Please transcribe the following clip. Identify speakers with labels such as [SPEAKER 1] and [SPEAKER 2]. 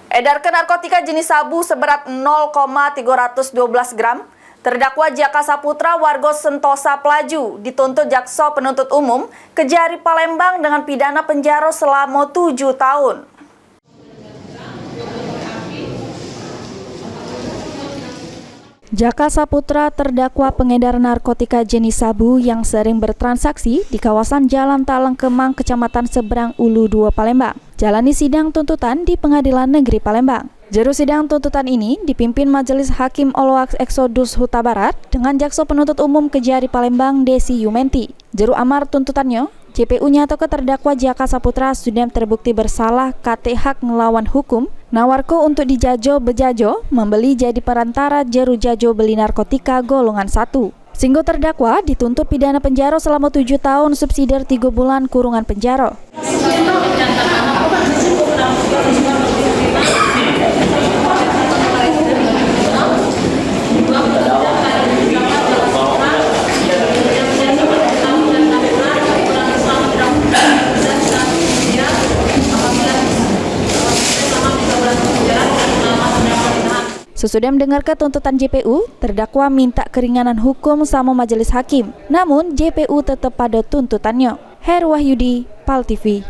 [SPEAKER 1] Edarkan narkotika jenis sabu seberat 0,312 gram, terdakwa Jaka Saputra warga Sentosa Pelaju dituntut jaksa penuntut umum Kejari Palembang dengan pidana penjara selama 7 tahun.
[SPEAKER 2] Jaka Saputra terdakwa pengedar narkotika jenis sabu yang sering bertransaksi di kawasan Jalan Talang Kemang, Kecamatan Seberang Ulu 2, Palembang. Jalani sidang tuntutan di Pengadilan Negeri Palembang. Juru sidang tuntutan ini dipimpin Majelis Hakim Oloak Eksodus Huta Barat dengan jaksa penuntut umum Kejari Palembang Desi Yumenti. Juru amar tuntutannya, JPU nyatakan terdakwa Jaka Saputra sudah terbukti bersalah kate hak ngelawan hukum, nawarko untuk dijajo bejajo, membeli jadi perantara jeru jajo beli narkotika golongan 1. Sehingga terdakwa dituntut pidana penjara selama 7 tahun subsidiar 3 bulan kurungan penjara. Sesudah mendengarkan tuntutan JPU, terdakwa minta keringanan hukum sama majelis hakim. Namun JPU tetap pada tuntutannya. Heru Wahyudi, PAL TV.